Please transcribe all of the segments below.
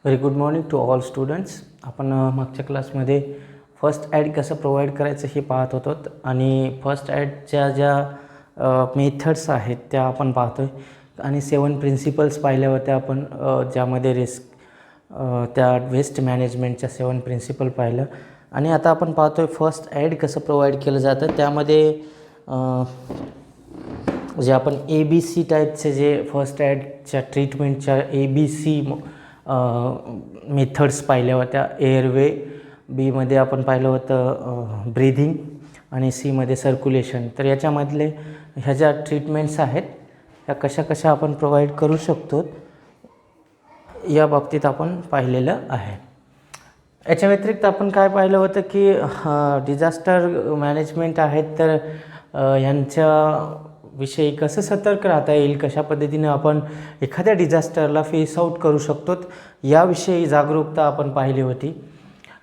Very good morning to all students. आपण मागच्या क्लासमध्ये फर्स्ट ॲड कसं प्रोव्हाइड करायचं हे पाहत होतो आणि फर्स्ट ॲडच्या ज्या मेथड्स आहेत त्या आपण पाहतो आहे आणि 7 प्रिन्सिपल्स पाहिल्या होत्या आपण, ज्यामध्ये त्या वेस्ट मॅनेजमेंटच्या 7 प्रिन्सिपल पाहिलं. आणि आता आपण पाहतो आहे फर्स्ट ॲड कसं प्रोव्हाइड केलं जातं. त्यामध्ये जे आपण ABC टाईपचे जे फर्स्ट ॲडच्या ट्रीटमेंटच्या ABC मेथड्स पाहिल्या होत्या. एअरवे, बीमध्ये आपण पाहिलं होतं ब्रीथिंग आणि सीमध्ये सर्क्युलेशन. तर याच्यामधले ह्या ज्या ट्रीटमेंट्स आहेत ह्या कशा कशा आपण प्रोव्हाइड करू शकतो या बाबतीत आपण पाहिलेलं आहे. याच्या व्यतिरिक्त आपण काय पाहिलं होतं की डिझास्टर मॅनेजमेंट आहेत, तर यांच्याविषयी कसं सतर्क राहता येईल, कशा पद्धतीने आपण एखाद्या डिझास्टरला फेस आउट करू शकतो याविषयी जागरूकता आपण पाहिली होती.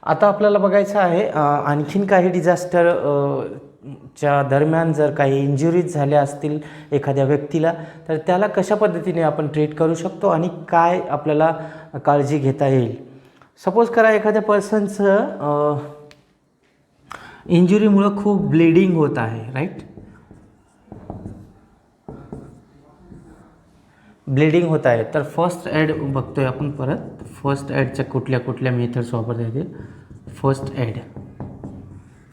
आता आपल्याला बघायचं आहे आणखीन काही डिझास्टर च्या दरम्यान जर काही इंजुरीज झाल्या असतील एखाद्या व्यक्तीला, तर त्याला कशा पद्धतीने आपण ट्रीट करू शकतो आणि काय आपल्याला काळजी घेता येईल. सपोज करा एखाद्या पर्सनचं इंजुरीमुळं खूप ब्लिडिंग होत आहे, राईट. ब्लिडिंग होत आहे, तर फर्स्ट ॲड बघतोय आपण परत. फर्स्ट ॲडच्या कुठल्या कुठल्या मेथड्स वापरता येतील.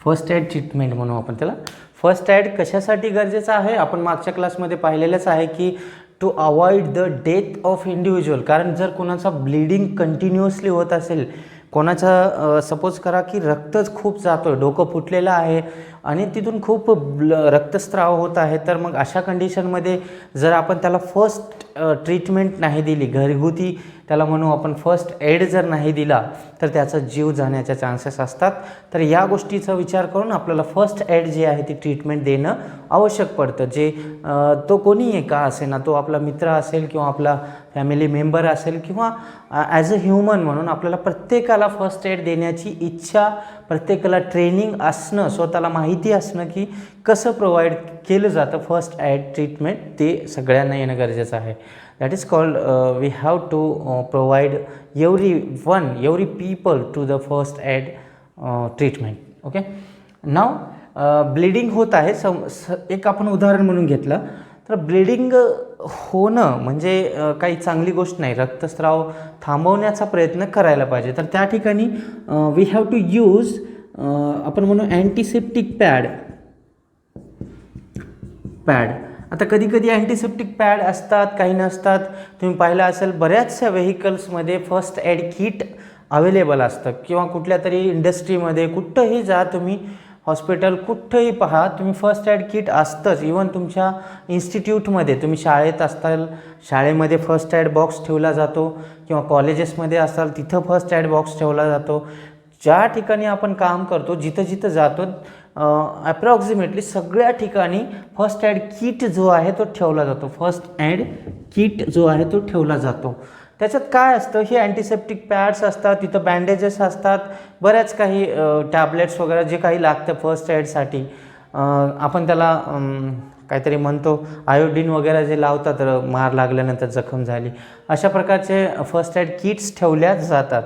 फर्स्ट ॲड ट्रीटमेंट म्हणू आपण त्याला. फर्स्ट ॲड कशासाठी गरजेचं आहे आपण मागच्या क्लासमध्ये पाहिलेलंच आहे की to avoid the death of individual. कारण जर कोणाचा ब्लिडिंग कंटिन्युअसली होत असेल, कोणाचा सपोज करा की रक्तच खूप जातो आहे, डोकं फुटलेलं आहे आणि तिथून खूप रक्तस्राव होत आहे, तर मग अशा कंडिशनमध्ये जर आपण त्याला फर्स्ट ट्रीटमेंट नाही दिली, घरगुती त्याला म्हणू आपण फर्स्ट एड जर नाही दिला, तर त्याचा जीव जाण्याचे चान्सेस असतात. तर या गोष्टीचा विचार करून आपल्याला फर्स्ट एड जी आहे ती ट्रीटमेंट देणं आवश्यक पडतं. जे तो कोणी आहे का असे ना, तो आपला मित्र असेल किंवा आपला फॅमिली मेंबर असेल किंवा ॲज अ ह्युमन म्हणून आपल्याला प्रत्येकाला फर्स्ट एड देण्याची इच्छा, प्रत्येकाला ट्रेनिंग असणं, स्वतःला माहिती असणं की कसं प्रोव्हाइड केलं जातं फर्स्ट ॲड ट्रीटमेंट, ते सगळ्यांना येणं गरजेचं आहे. That is called we have to provide every people to the first aid treatment. Okay. नाव ब्लिडिंग होत आहे, एक आपण उदाहरण म्हणून घेतलं तर ब्लिडिंग होणं म्हणजे काही चांगली गोष्ट नाही. रक्तस्राव थांबवण्याचा प्रयत्न करायला पाहिजे. तर त्या ठिकाणी वी हॅव टू यूज आपण म्हणू अँटीसेप्टिक पॅड. आता कधी कधी अँटीसेप्टिक पॅड असतात, काही नसतात. तुम्ही पाहिलं असेल बऱ्याचशा व्हेकल्समध्ये फर्स्ट ॲड किट अवेलेबल असतं किंवा कुठल्या तरी इंडस्ट्रीमध्ये कुठंही जा तुम्ही, हॉस्पिटल कुठंही पहा, तुम्ही फर्स्ट ॲड किट असतंच. इवन तुमच्या इन्स्टिट्यूटमध्ये तुम्ही शाळेत असताल, शाळेमध्ये फर्स्ट ॲड बॉक्स ठेवला जातो किंवा कॉलेजेसमध्ये असाल तिथं फर्स्ट ॲड बॉक्स ठेवला जातो. ज्या ठिकाणी आपण काम करतो, जिथं जिथं जातो, ॲप्रॉक्सिमेटली सगळ्या ठिकाणी फर्स्ट ॲड किट जो आहे तो ठेवला जातो. फर्स्ट ॲड किट जो आहे तो ठेवला जातो. त्याच्यात काय असतं, हे अँटीसेप्टिक पॅड्स असतात, तिथं बँडेजेस असतात, बऱ्याच काही टॅबलेट्स वगैरे जे काही लागतं फर्स्ट ॲडसाठी. आपण त्याला काहीतरी म्हणतो आयोडीन वगैरे जे लावतात मार लागल्यानंतर जखम झाली, अशा प्रकारचे फर्स्ट ॲड किट्स ठेवल्या जातात.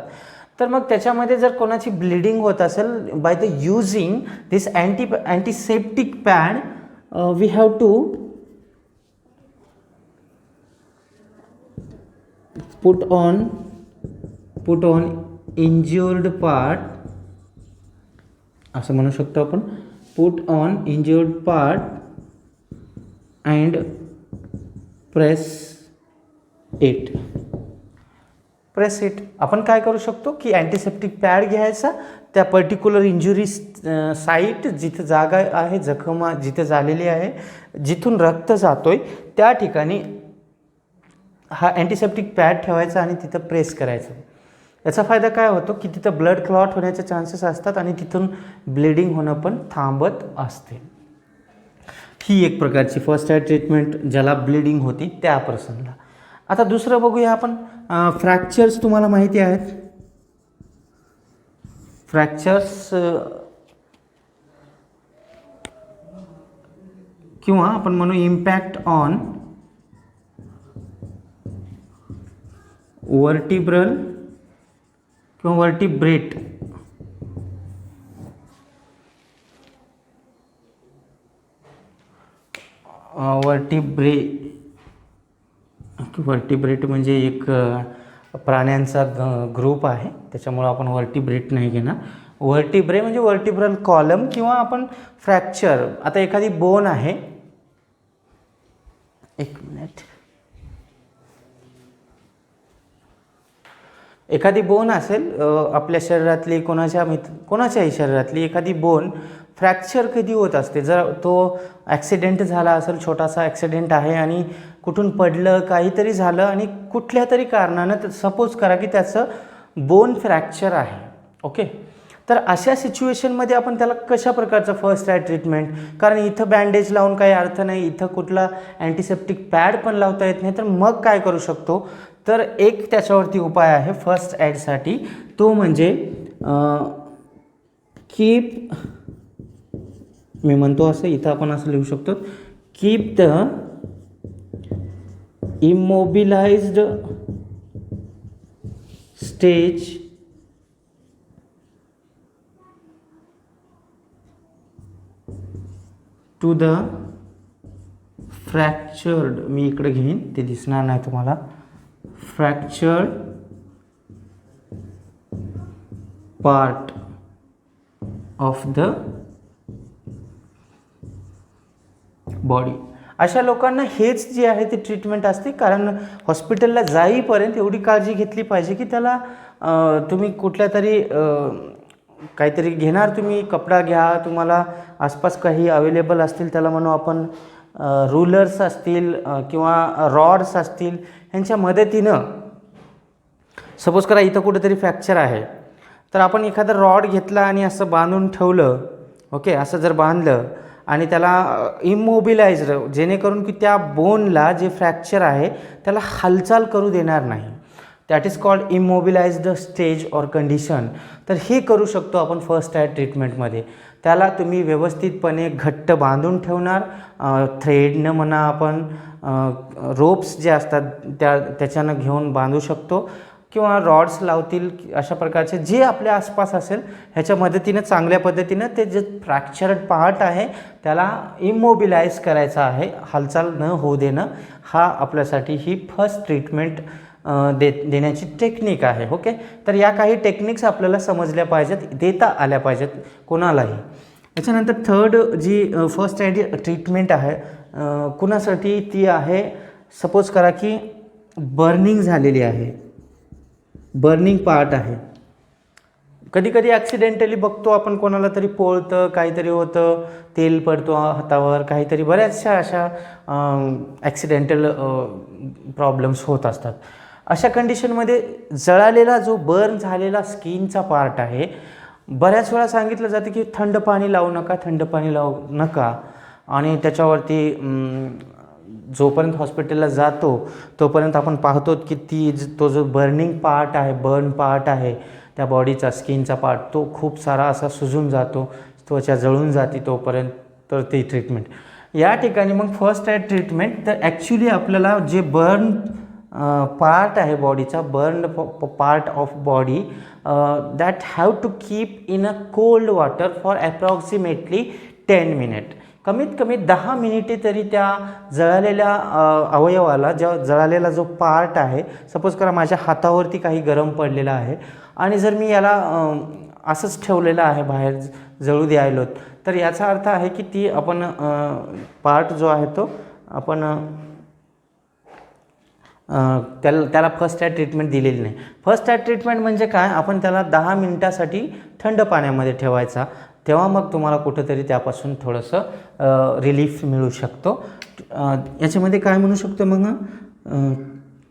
तर मग त्याच्यामध्ये जर कोणाची ब्लिडिंग होत असेल, by the using this antiseptic pad we have to put on injured part, असं म्हणू शकतो आपण. put on injured part and press it. आपण काय करू शकतो की अँटीसेप्टिक पॅड घ्यायचा, त्या पर्टिक्युलर इंजुरी साईट जिथं जागा आहे, जखम जिथे झालेली आहे, जिथून रक्त जातोय त्या ठिकाणी हा अँटीसेप्टिक पॅड ठेवायचा आणि तिथं प्रेस करायचं. याचा फायदा काय होतो की तिथं ब्लड क्लॉट होण्याचे चान्सेस असतात आणि तिथून ब्लिडिंग होणं पण थांबत असते. ही एक प्रकारची फर्स्ट ॲड ट्रीटमेंट ज्याला ब्लिडिंग होती त्या पर्सनला. आता दुसरं बघूया आपण. फ्रॅक्चर्स तुम्हाला माहिती आहेत. फ्रॅक्चर्स किंवा आपण म्हणू इम्पॅक्ट ऑन vertebral किंवा वर्टिब्रेट वर्टिब्रेट म्हणजे एक प्राण्यांचा ग्रुप आहे, त्याच्यामुळं आपण वर्टिब्रेट नाही घेणार. वर्टिब्रे म्हणजे वर्टिब्रल कॉलम किंवा आपण फ्रॅक्चर. आता एखादी बोन आहे, एक मिनिट, एखादी बोन असेल आपल्या शरीरातली, कोणाच्याही शरीरातली एखादी बोन फ्रॅक्चर कधी होत असते, जर तो ॲक्सिडेंट झाला असेल, छोटासा ॲक्सिडेंट आहे आणि कुठून पडलं, काहीतरी झालं आणि कुठल्या तरी कारणानं, सपोज करा की त्याचं बोन फ्रॅक्चर आहे. ओके, तर अशा सिच्युएशनमध्ये आपण त्याला कशा प्रकारचं फर्स्ट एड ट्रीटमेंट, कारण इथं बँडेज लावून काही अर्थ नाही, इथं कुठला अँटीसेप्टिक पॅड पण लावता येत नाही, तर मग काय करू शकतो, तर एक त्याच्यावरती उपाय आहे फर्स्ट एडसाठी, तो म्हणजे कीप, मी म्हणतो असं, इथं आपण असं लिहू शकतो, keep the immobilized stage to the fractured, मी इकडे घेईन, ते दिसणार नाही तुम्हाला, fractured part of the body. अशा लोकांना हेच जे आहे ते ट्रीटमेंट असते, कारण हॉस्पिटलला जाईपर्यंत एवढी काळजी घेतली पाहिजे की त्याला तुम्ही कुठल्या तरी काहीतरी घेणार, तुम्ही कपडा घ्या, तुम्हाला आसपास काही अवेलेबल असतील, त्याला म्हणू आपण रूलर्स असतील किंवा रॉड्स असतील, ह्यांच्या मदतीनं, सपोज करा इथं कुठेतरी फ्रॅक्चर आहे, तर आपण एखादा रॉड घेतला आणि असं बांधून ठेवलं. ओके, असं जर बांधलं आणि त्याला इमोबिलाइज्ड, जेणेकरून की त्या बोनला जे फ्रॅक्चर आहे त्याला हालचाल करू देणार नाही, that is called immobilized stage or condition. तर हे करू शकतो आपण फर्स्ट एड ट्रीटमेंटमध्ये. त्याला तुम्ही व्यवस्थितपणे घट्ट बांधून ठेवणार, थ्रेडनं म्हणा, आपण रोप्स जे असतात त्याच्यानं घेऊन बांधू शकतो, किंवा रॉड्स लावतील, अशा प्रकारचे जे आपल्या आसपास असेल ह्याच्या मदतीनं चांगल्या पद्धतीनं ते जे फ्रॅक्चर्ड पार्ट आहे त्याला इमोबिलाइज करायचा आहे, हालचाल न होऊ देणं. हा आपल्यासाठी ही फर्स्ट ट्रीटमेंट देण्याची टेक्निक आहे. ओके, तर या काही टेक्निक्स आपल्याला समजल्या पाहिजेत, देता आल्या पाहिजेत कोणालाही. त्याच्यानंतर थर्ड जी फर्स्ट एड ट्रीटमेंट आहे कुणासाठी, ती आहे, सपोज करा की बर्निंग झालेली आहे, बर्निंग पार्ट आहे. कधी कधी ॲक्सिडेंटली बघतो आपण, कोणाला तरी पोळतं, काहीतरी होतं, तेल पडतो हातावर, काहीतरी बऱ्याचशा अशा ॲक्सिडेंटल प्रॉब्लेम्स होत असतात. अशा कंडिशनमध्ये जळालेला जो बर्न झालेला स्किनचा पार्ट आहे, बऱ्याच वेळा सांगितलं जातं की थंड पाणी लावू नका, थंड पाणी लावू नका, आणि त्याच्यावरती जोपर्यंत हॉस्पिटलला जातो तोपर्यंत आपण पाहतो की तो जो बर्न पार्ट आहे त्या बॉडीचा, स्किनचा पार्ट, तो खूप सारा असा सुजून जातो, त्वचा जळून जाते तोपर्यंत. तर ती ट्रीटमेंट या ठिकाणी मग फर्स्ट एड ट्रीटमेंट, तर ॲक्च्युली आपल्याला जे बर्न पार्ट आहे बॉडीचा, burn part of body, that have to keep in a cold water for approximately 10 minute. कमीत कमी 10 मिनिटे तरी त्या जळालेल्या अवयवाला, जळालेला जो पार्ट आहे, सपोज करा माझ्या हातावरती काही गरम पडलेलं आहे आणि जर मी याला असंच ठेवलेलं आहे, बाहेर जळू द्यायलो, तर याचा अर्थ आहे की ती आपण पार्ट जो आहे तो आपण त्याला फर्स्ट एड ट्रीटमेंट दिलेली नाही. फर्स्ट एड ट्रीटमेंट म्हणजे काय, आपण त्याला 10 मिनिटासाठी थंड पाण्यामध्ये ठेवायचा, तेव्हा मग तुम्हाला कुठंतरी त्यापासून थोडंसं रिलीफ मिळू शकतो. याच्यामध्ये काय म्हणू शकतो मग,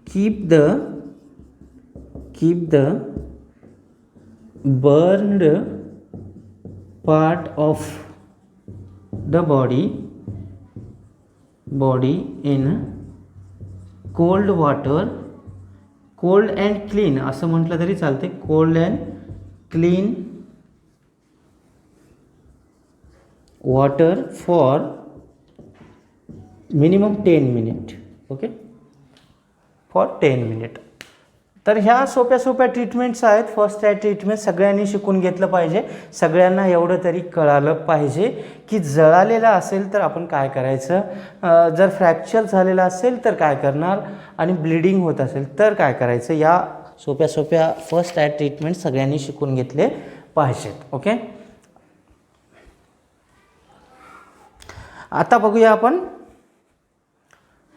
keep the burned part of the body in cold water, cold and clean असं म्हटलं तरी चालते, cold and clean water for minimum 10 minute. Okay, for 10 minute. तर ह्या सोप्या सोप्या ट्रीटमेंट्स आहेत. फर्स्ट एड ट्रीटमेंट सगळ्यांनी शिकून घेतलं पाहिजे. सगळ्यांना एवढं तरी कळालं पाहिजे की जळालेला असेल तर आपण काय करायचं, जर फ्रॅक्चर झालेला असेल तर काय करणार, आणि ब्लिडिंग होत असेल तर काय करायचं. या सोप्या सोप्या फर्स्ट एड ट्रीटमेंट सगळ्यांनी शिकून घेतले पाहिजेत. ओके, आता बघूया आपण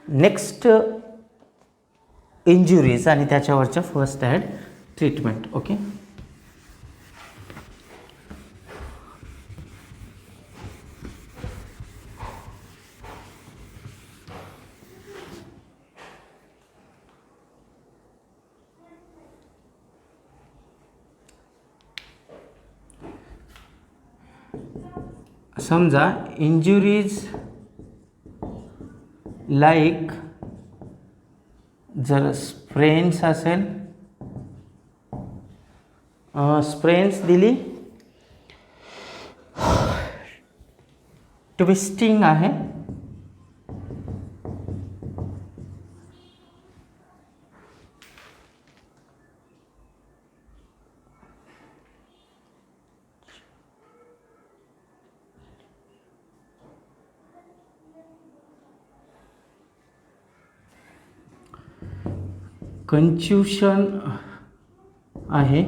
नेक्स्ट इंजुरीज आणि त्याच्यावरच्या फर्स्ट एड ट्रीटमेंट. ओके, समजा इंजुरीज लाईक जर स्प्रेन्स असेल, स्प्रेन्स दिली, ट्विस्टिंग आहे, कन्फ्युशन आहे,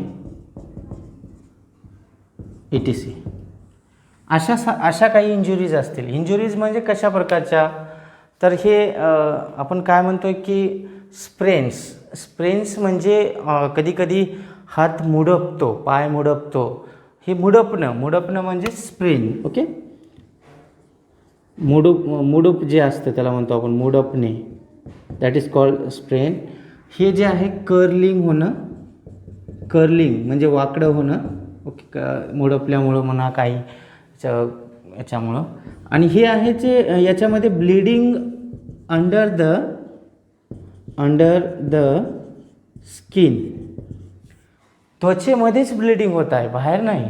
ETC. अशा काही इंजुरीज असतील. इंजुरीज म्हणजे कशा प्रकारच्या, तर हे आपण काय म्हणतोय की स्प्रेन्स म्हणजे कधी कधी हात मुडपतो, पाय मुडपतो, हे मुडपणं म्हणजे स्प्रेन. ओके, मुडूप जे असतं त्याला म्हणतो आपण मुडपणे, दॅट इज कॉल्ड स्प्रेन. हे जे आहे कर्लिंग म्हणजे वाकडं होणं. ओके, मुडपल्यामुळं म्हणा काही याच्यामुळं. आणि हे आहे जे याच्यामध्ये ब्लिडिंग अंडर द स्किन, त्वचेमध्येच ब्लिडिंग होत आहे, बाहेर नाही.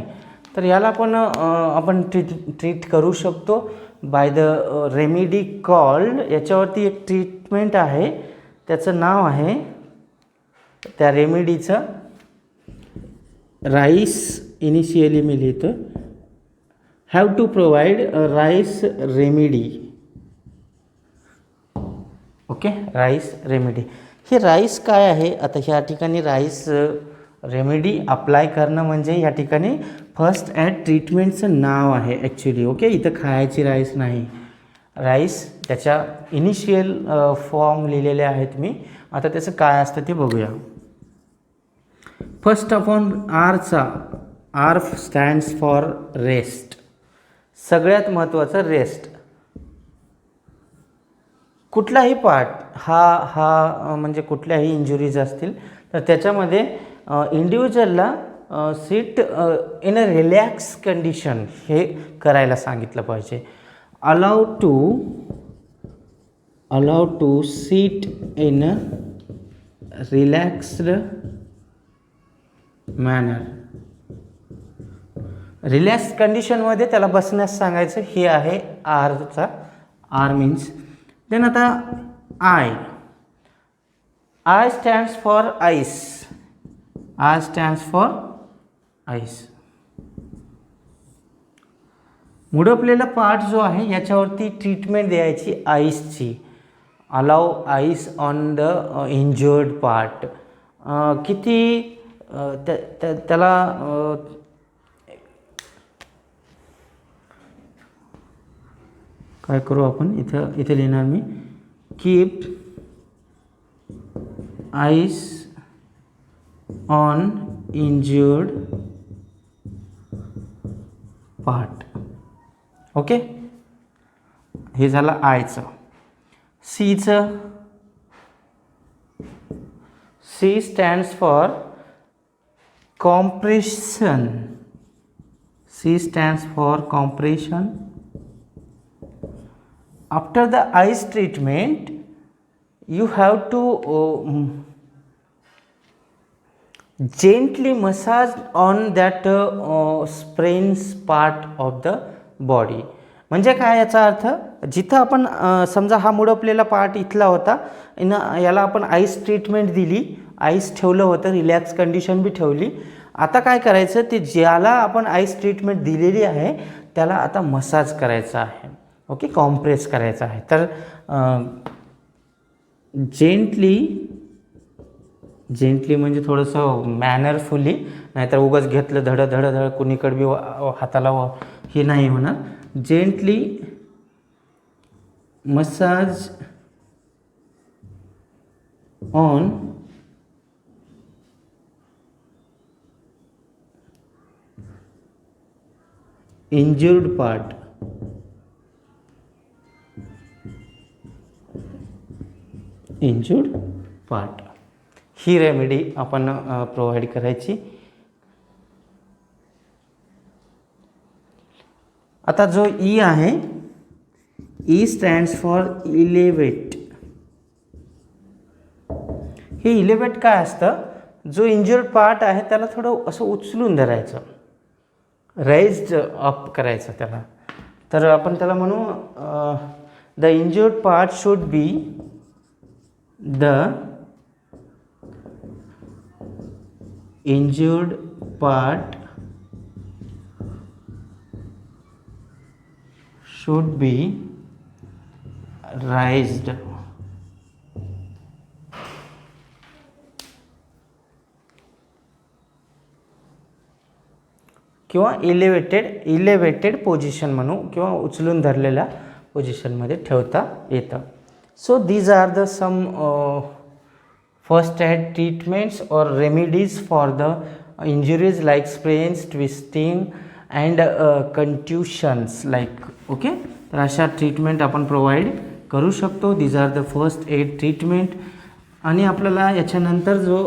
तर याला पण आपण ट्रीट करू शकतो बाय द रेमेडी कॉल्ड, याच्यावरती एक ट्रीटमेंट आहे, त्याचं नाव आहे, त्या रेमेडीचं राईस, इनिशियली मी लिहितो, have to provide rice remedy. Okay, rice remedy. हे राईस काय आहे, आता ह्या ठिकाणी राईस रेमेडी अप्लाय करणं म्हणजे या ठिकाणी फर्स्ट एड ट्रीटमेंटचं नाव आहे ॲक्च्युली. ओके, इथं खायची राईस नाही, राईस त्याच्या इनिशियल फॉर्म लिहिलेले आहेत मी. आता त्याचं काय असतं ते बघूया. First on R stands for rest. सगळ्यात महत्त्वाचं रेस्ट. कुठलाही पार्ट हा म्हणजे कुठल्याही इंजुरीज असतील तर त्याच्यामध्ये इंडिव्हिज्युअलला sit in a relax condition हे करायला सांगितलं पाहिजे. Allow to sit in a relaxed manner. Relax कंडिशनमध्ये त्याला बसण्यास सांगायचं. हे आहे आर मीन्स. देन आता I stands for ice. I stands for ice. मुडपलेला पार्ट जो आहे याच्यावरती ट्रीटमेंट द्यायची आईसची. Allow ice on the injured part. किती त्याला काय करू आपण, इथे लिहिणार मी, keep ice on injured part. Okay, हे झालं आयचं. सीचं, C stands for compression. C stands for compression. After the ice treatment, you have to gently massage on that sprains part of the body. म्हणजे काय याचा अर्थ, जिथं आपण समजा हा मुडपलेला पार्ट इथला होता, याला आपण आईस ट्रीटमेंट दिली आईस ठेवलं होतं, रिलॅक्स कंडिशन बी ठेवली. आता काय करायचं, ते ज्याला आपण आईस ट्रीटमेंट दिलेली आहे त्याला आता मसाज करायचा आहे. ओके, कॉम्प्रेस करायचा आहे. तर जेंटली म्हणजे थोडंसं मॅनरफुली, नाहीतर उगाच घेतलं धड धड धड कुणीकडे बी हाताला हे नाही होणार. Gently massage on injured part. Injured part ही रेमेडी आपण प्रोव्हाइड करायची. आता जो ई आहे, ई स्टँड्स फॉर इलेवेट. हे इलेवेट काय असतं, जो इंज्युर्ड पार्ट आहे त्याला थोडं असं उचलून धरायचं, राइज्ड अप करायचं त्याला. तर आपण त्याला म्हणू the injured part should be injured part should be raised. किंवा इलेवेटेड पोझिशन म्हणू, किंवा उचलून धरलेल्या पोझिशनमध्ये ठेवता येतं. So these are the some first aid treatments or remedies for the injuries like sprains, twisting and contusions like. Okay, तर अशा ट्रीटमेंट आपण प्रोव्हाइड करू शकतो. These are the first aid treatment. आणि आपल्याला याच्यानंतर जो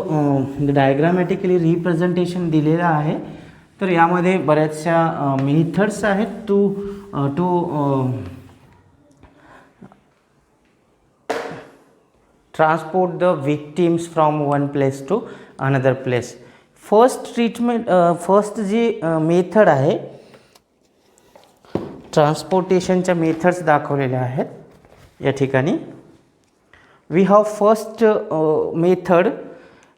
डायग्रामॅटिकली रिप्रेझेंटेशन दिलेलं आहे, तर यामध्ये बऱ्याचशा मेथड्स आहेत to transport the victims from one place to another place. फर्स्ट जी मेथड आहे, ट्रान्सपोर्टेशनच्या मेथड्स दाखवलेल्या आहेत या ठिकाणी. वी हॅव फर्स्ट मेथड,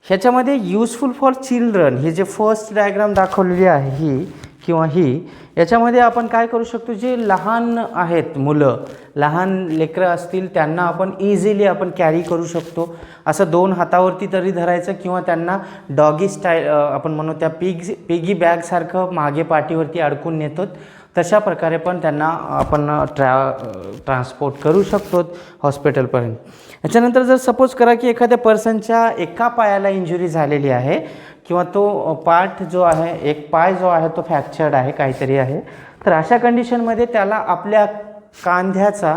ह्याच्यामध्ये युजफुल फॉर चिल्ड्रन. हे जे फर्स्ट डायग्राम दाखवलेली आहे ही याच्यामध्ये आपण काय करू शकतो, जे लहान आहेत मुलं, लहान लेकरं असतील त्यांना आपण इझिली आपण कॅरी करू शकतो. असं 2 हातावरती तरी धरायचं, किंवा त्यांना डॉगी स्टाईल आपण म्हणू त्या पिगी बॅगसारखं मागे पाठीवरती अडकून नेतो, तशा प्रकारे पण त्यांना आपण ट्रान्सपोर्ट करू शकतो हॉस्पिटलपर्यंत. याच्यानंतर जर सपोज करा की एखाद्या पर्सनच्या एका पायाला इंजुरी झालेली आहे, किंवा तो पार्ट जो आहे, एक पाय जो आहे तो फ्रॅक्चर्ड आहे, काहीतरी आहे, तर अशा कंडिशनमध्ये त्याला आपल्या कांद्याचा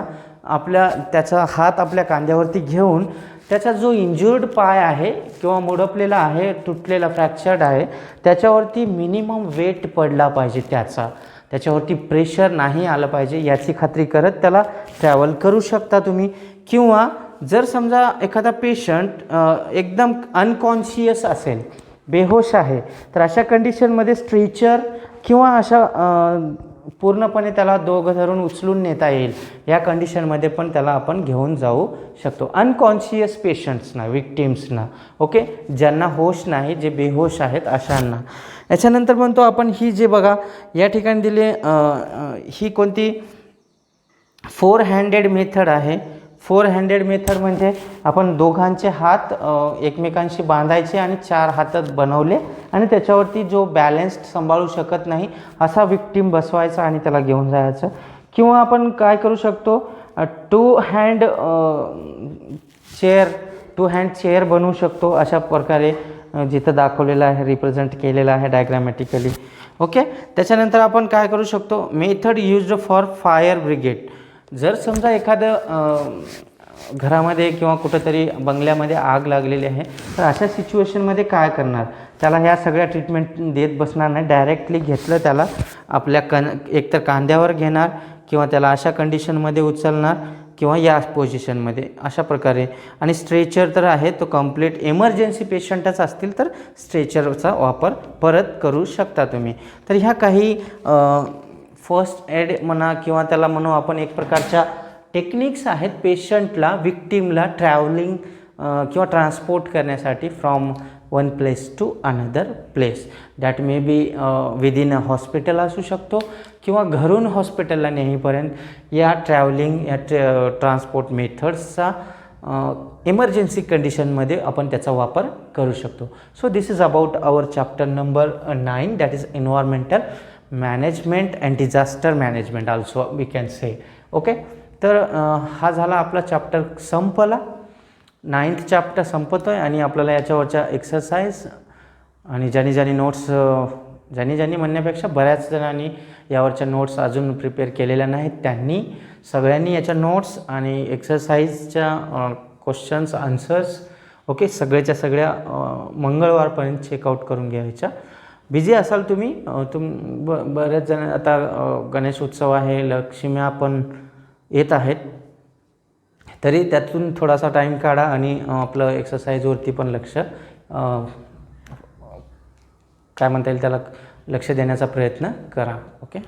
त्याचा हात आपल्या कांद्यावरती घेऊन त्याचा जो इंज्युर्ड पाय आहे किंवा मुडपलेला आहे, तुटलेला फ्रॅक्चर्ड आहे, त्याच्यावरती मिनिमम वेट पडला पाहिजे, त्याच्यावरती प्रेशर नाही आलं पाहिजे, याची खात्री करत त्याला ट्रॅव्हल करू शकता तुम्ही. किंवा जर समजा एखादा पेशंट एकदम अनकॉन्शियस असेल, बेहोश आहे, तर अशा कंडिशनमध्ये स्ट्रेचर किंवा अशा पूर्णपणे त्याला दोघं धरून उचलून नेता येईल, या कंडिशनमध्ये पण त्याला आपण घेऊन जाऊ शकतो. अनकॉन्शियस पेशंट्सना, विक्टिम्सना, ओके, ज्यांना होश नाही, जे बेहोश आहेत अशांना. याच्यानंतर म्हणतो आपण ही जे बघा या ठिकाणी दिले, ही कोणती 4 हँडेड मेथड आहे. 4 हँडेड मेथड म्हणजे आपण दोघांचे हात एकमेकांशी बांधायचे आणि 4 हात बनवले आणि त्याच्यावरती जो बॅलन्स्ड सांभाळू शकत नाही असा विक्टिम बसवायचा आणि त्याला घेऊन जायचं. किंवा आपण काय करू शकतो, 2 हँड चेअर बनवू शकतो, अशा प्रकारे जिथं दाखवलेलं आहे, रिप्रेझेंट केलेलं आहे डायग्रामॅटिकली. ओके, त्याच्यानंतर आपण काय करू शकतो, method used for fire brigade. जर समजा एखादं घरामध्ये किंवा कुठंतरी बंगल्यामध्ये आग लागलेली आहे, तर अशा सिच्युएशनमध्ये काय करणार, त्याला ह्या सगळ्या ट्रीटमेंट देत बसणार नाही, डायरेक्टली घेतलं त्याला आपल्या एकतर कांद्यावर घेणार किंवा त्याला अशा कंडिशनमध्ये उचलणार किंवा या पोझिशनमध्ये अशा प्रकारे. आणि स्ट्रेचर तर आहे तो कंप्लीट, एमर्जन्सी पेशंटच असतील तर स्ट्रेचरचा वापर परत करू शकता तुम्ही. तर ह्या काही फर्स्ट एड म्हणा किंवा त्याला म्हणू आपण एक प्रकारच्या टेक्निक्स आहेत पेशंटला, विक्टिमला ट्रॅव्हलिंग किंवा ट्रान्सपोर्ट करण्यासाठी from one place to another place. That may be within a hospital असू शकतो किंवा घरून हॉस्पिटलला नेईपर्यंत या ट्रॅव्हलिंग या ट्रान्सपोर्ट मेथड्सचा इमर्जन्सी कंडिशनमध्ये आपण त्याचा वापर करू शकतो. So this is about our chapter number 9 that is environmental management and disaster management also we can say. Okay, तर हा झाला आपला चॅप्टर संपला. 9th चॅप्टर संपतो आहे आणि आपल्याला याच्यावरच्या एक्सरसाइज आणि ज्यांनी नोट्स ज्यांनी म्हणण्यापेक्षा बऱ्याच जणांनी यावरच्या नोट्स अजून प्रिपेअर केलेल्या नाहीत त्यांनी सगळ्यांनी याच्या नोट्स आणि एक्सरसाइजच्या क्वेश्चन्स आन्सर्स ओके सगळ्याच्या सगळ्या मंगळवारपर्यंत चेकआउट करून घ्यायच्या. बिझी असाल तुम्ही बरेच जण आता गणेश उत्सव आहे, लक्ष्म्या पण येत आहेत, तरी त्यातून थोडासा टाईम काढा आणि आपलं एक्सरसाइजवरती पण लक्ष काय म्हणता येईल त्याला लक्ष देण्याचा प्रयत्न करा. ओके.